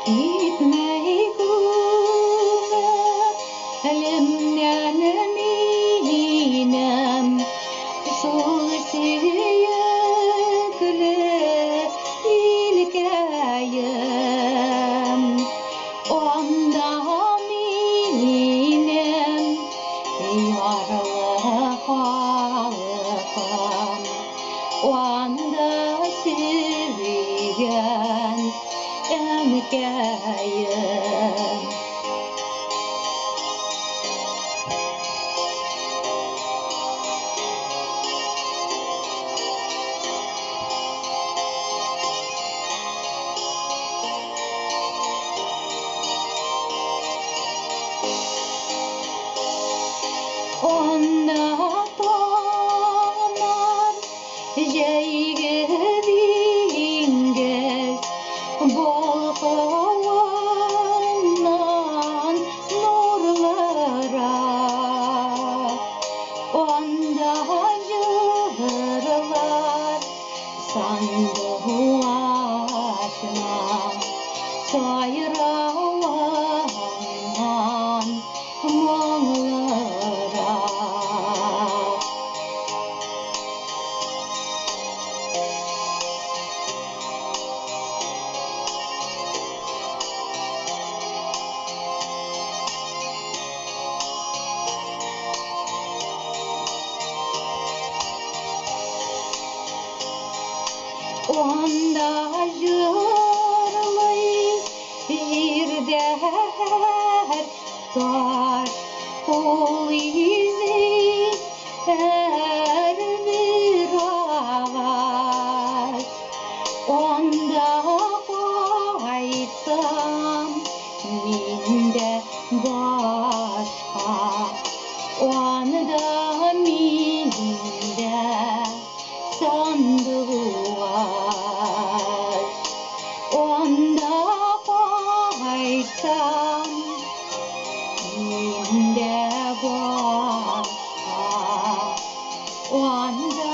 gitmey gume elimden eminem sul siyekle ilkeyim onda minem yaralı halkım onda seviyen enkeyim onda tonar jeygeringez bol kovandan nurlara onda jırlar sandığı aşına sayralangan mallara onda jırlay jirder taş kol izi her bir ağaç onda koysam minde başka onda minde sandığı var onda koysam minde başka onda